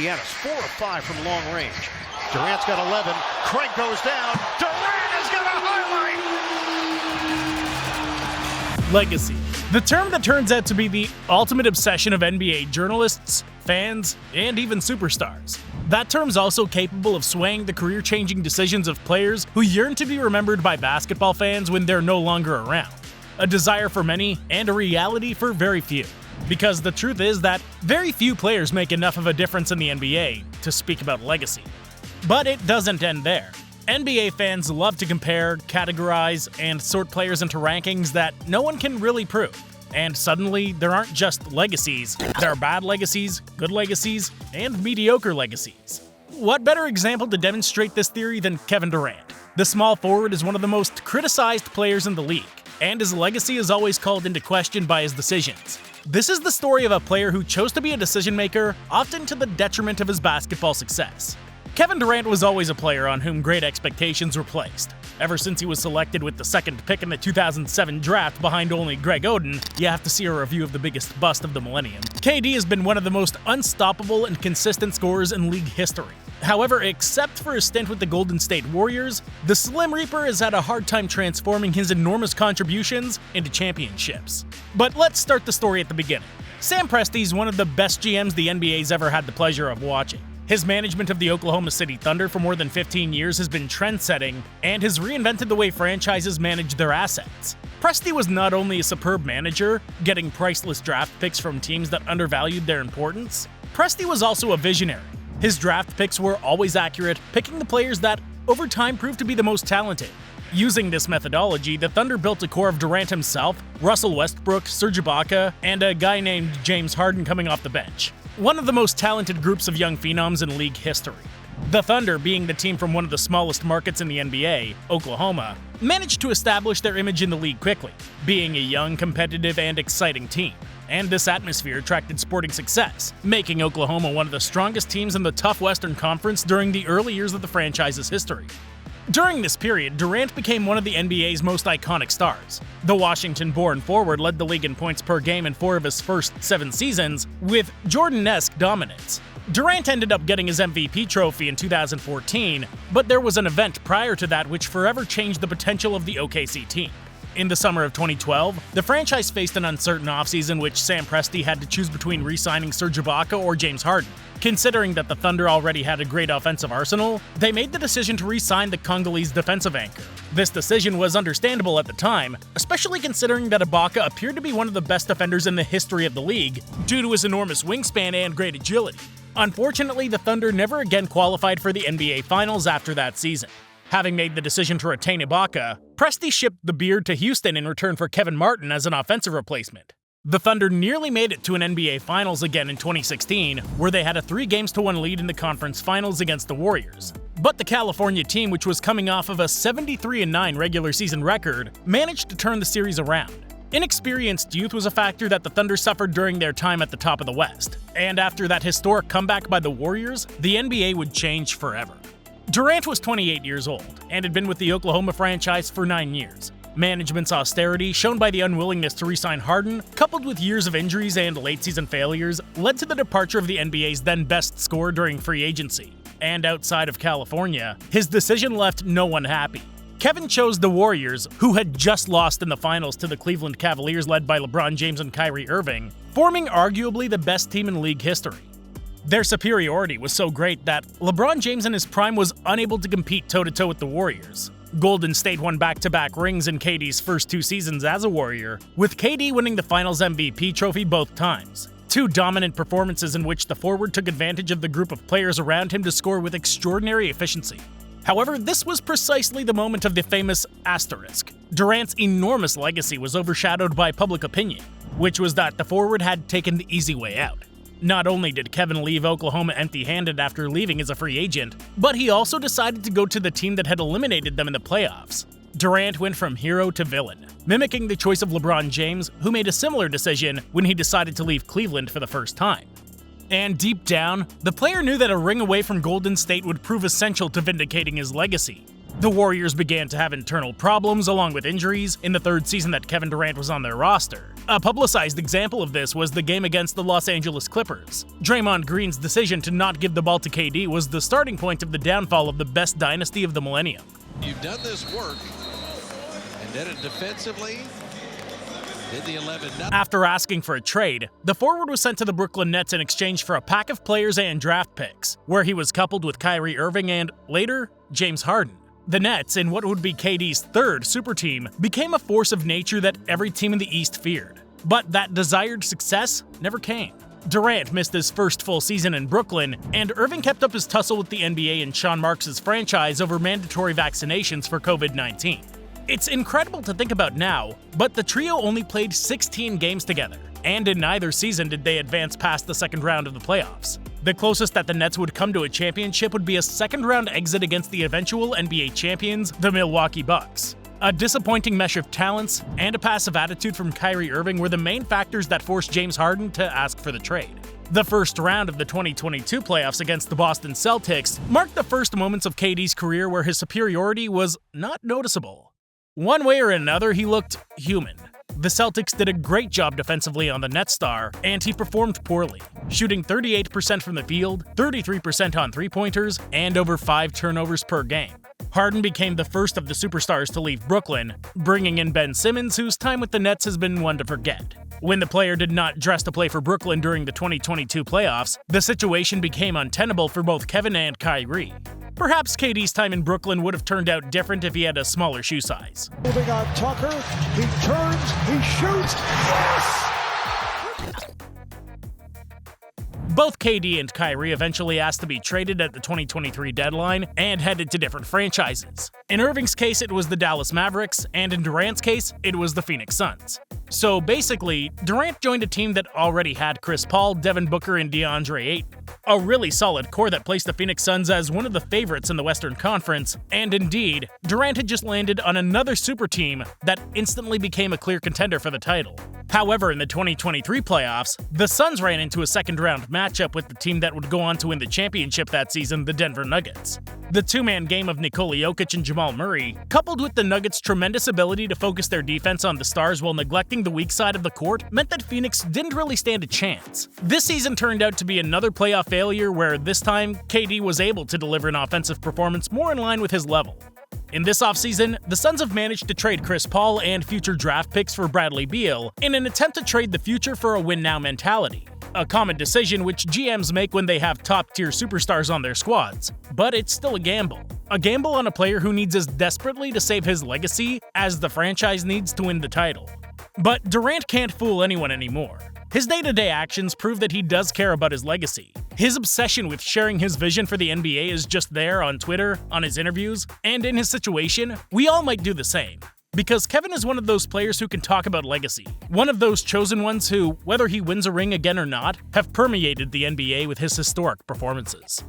Indiana's 4 of 5 from long range. Durant's got 11. Craig goes down. Durant has got a highlight! Legacy. The term that turns out to be the ultimate obsession of NBA journalists, fans, and even superstars. That term's also capable of swaying the career-changing decisions of players who yearn to be remembered by basketball fans when they're no longer around. A desire for many, and a reality for very few. Because the truth is that very few players make enough of a difference in the NBA to speak about legacy. But it doesn't end there. NBA fans love to compare, categorize, and sort players into rankings that no one can really prove. And suddenly, there aren't just legacies. There are bad legacies, good legacies, and mediocre legacies. What better example to demonstrate this theory than Kevin Durant? The small forward is one of the most criticized players in the league, and his legacy is always called into question by his decisions. This is the story of a player who chose to be a decision-maker, often to the detriment of his basketball success. Kevin Durant was always a player on whom great expectations were placed. Ever since he was selected with the second pick in the 2007 draft behind only Greg Oden, you have to see a review of the biggest bust of the millennium. KD has been one of the most unstoppable and consistent scorers in league history. However, except for his stint with the Golden State Warriors, the Slim Reaper has had a hard time transforming his enormous contributions into championships. But let's start the story at the beginning. Sam Presti is one of the best GMs the NBA's ever had the pleasure of watching. His management of the Oklahoma City Thunder for more than 15 years has been trend-setting and has reinvented the way franchises manage their assets. Presti was not only a superb manager, getting priceless draft picks from teams that undervalued their importance, Presti was also a visionary. His draft picks were always accurate, picking the players that, over time, proved to be the most talented. Using this methodology, the Thunder built a core of Durant himself, Russell Westbrook, Serge Ibaka, and a guy named James Harden coming off the bench. One of the most talented groups of young phenoms in league history. The Thunder, being the team from one of the smallest markets in the NBA, Oklahoma, managed to establish their image in the league quickly, being a young, competitive, and exciting team. And this atmosphere attracted sporting success, making Oklahoma one of the strongest teams in the tough Western Conference during the early years of the franchise's history. During this period, Durant became one of the NBA's most iconic stars. The Washington-born forward led the league in points per game in 4 of his first 7 seasons, with Jordan-esque dominance. Durant ended up getting his MVP trophy in 2014, but there was an event prior to that which forever changed the potential of the OKC team. In the summer of 2012, the franchise faced an uncertain offseason which Sam Presti had to choose between re-signing Serge Ibaka or James Harden. Considering that the Thunder already had a great offensive arsenal, they made the decision to re-sign the Congolese defensive anchor. This decision was understandable at the time, especially considering that Ibaka appeared to be one of the best defenders in the history of the league due to his enormous wingspan and great agility. Unfortunately, the Thunder never again qualified for the NBA Finals after that season. Having made the decision to retain Ibaka, Presti shipped the beard to Houston in return for Kevin Martin as an offensive replacement. The Thunder nearly made it to an NBA Finals again in 2016, where they had a 3-1 lead in the conference finals against the Warriors. But the California team, which was coming off of a 73-9 regular season record, managed to turn the series around. Inexperienced youth was a factor that the Thunder suffered during their time at the top of the West. And after that historic comeback by the Warriors, the NBA would change forever. Durant was 28 years old and had been with the Oklahoma franchise for 9 years. Management's austerity, shown by the unwillingness to re-sign Harden, coupled with years of injuries and late-season failures, led to the departure of the NBA's then best scorer during free agency. And outside of California, his decision left no one happy. Kevin chose the Warriors, who had just lost in the finals to the Cleveland Cavaliers led by LeBron James and Kyrie Irving, forming arguably the best team in league history. Their superiority was so great that LeBron James in his prime was unable to compete toe-to-toe with the Warriors. Golden State won back-to-back rings in KD's first 2 seasons as a Warrior, with KD winning the Finals MVP trophy both times. 2 dominant performances in which the forward took advantage of the group of players around him to score with extraordinary efficiency. However, this was precisely the moment of the famous asterisk. Durant's enormous legacy was overshadowed by public opinion, which was that the forward had taken the easy way out. Not only did Kevin leave Oklahoma empty-handed after leaving as a free agent, but he also decided to go to the team that had eliminated them in the playoffs. Durant went from hero to villain, mimicking the choice of LeBron James, who made a similar decision when he decided to leave Cleveland for the first time. And deep down, the player knew that a ring away from Golden State would prove essential to vindicating his legacy. The Warriors began to have internal problems along with injuries in the third season that Kevin Durant was on their roster. A publicized example of this was the game against the Los Angeles Clippers. Draymond Green's decision to not give the ball to KD was the starting point of the downfall of the best dynasty of the millennium. You've done this work, and then defensively, did the 11. After asking for a trade, the forward was sent to the Brooklyn Nets in exchange for a pack of players and draft picks, where he was coupled with Kyrie Irving and, later, James Harden. The Nets, in what would be KD's third super team, became a force of nature that every team in the East feared. But that desired success never came. Durant missed his first full season in Brooklyn, and Irving kept up his tussle with the NBA and Sean Marks' franchise over mandatory vaccinations for COVID-19. It's incredible to think about now, but the trio only played 16 games together, and in neither season did they advance past the second round of the playoffs. The closest that the Nets would come to a championship would be a second-round exit against the eventual NBA champions, the Milwaukee Bucks. A disappointing mesh of talents and a passive attitude from Kyrie Irving were the main factors that forced James Harden to ask for the trade. The first round of the 2022 playoffs against the Boston Celtics marked the first moments of KD's career where his superiority was not noticeable. One way or another, he looked human. The Celtics did a great job defensively on the Nets star, and he performed poorly, shooting 38% from the field, 33% on three-pointers, and over 5 turnovers per game. Harden became the first of the superstars to leave Brooklyn, bringing in Ben Simmons, whose time with the Nets has been one to forget. When the player did not dress to play for Brooklyn during the 2022 playoffs, the situation became untenable for both Kevin and Kyrie. Perhaps KD's time in Brooklyn would have turned out different if he had a smaller shoe size. Moving on Tucker, he turns, he shoots, yes! Both KD and Kyrie eventually asked to be traded at the 2023 deadline and headed to different franchises. In Irving's case, it was the Dallas Mavericks, and in Durant's case, it was the Phoenix Suns. So basically, Durant joined a team that already had Chris Paul, Devin Booker, and DeAndre Ayton. A really solid core that placed the Phoenix Suns as one of the favorites in the Western Conference, and indeed, Durant had just landed on another super team that instantly became a clear contender for the title. However, in the 2023 playoffs, the Suns ran into a second-round matchup with the team that would go on to win the championship that season, the Denver Nuggets. The two-man game of Nikola Jokic and Jamal Murray, coupled with the Nuggets' tremendous ability to focus their defense on the stars while neglecting the weak side of the court, meant that Phoenix didn't really stand a chance. This season turned out to be another playoff failure where this time, KD was able to deliver an offensive performance more in line with his level. In this offseason, the Suns have managed to trade Chris Paul and future draft picks for Bradley Beal in an attempt to trade the future for a win-now mentality. A common decision which GMs make when they have top-tier superstars on their squads, but it's still a gamble. A gamble on a player who needs as desperately to save his legacy as the franchise needs to win the title. But Durant can't fool anyone anymore. His day-to-day actions prove that he does care about his legacy. His obsession with sharing his vision for the NBA is just there on Twitter, on his interviews, and in his situation, we all might do the same. Because Kevin is one of those players who can talk about legacy. One of those chosen ones who, whether he wins a ring again or not, have permeated the NBA with his historic performances.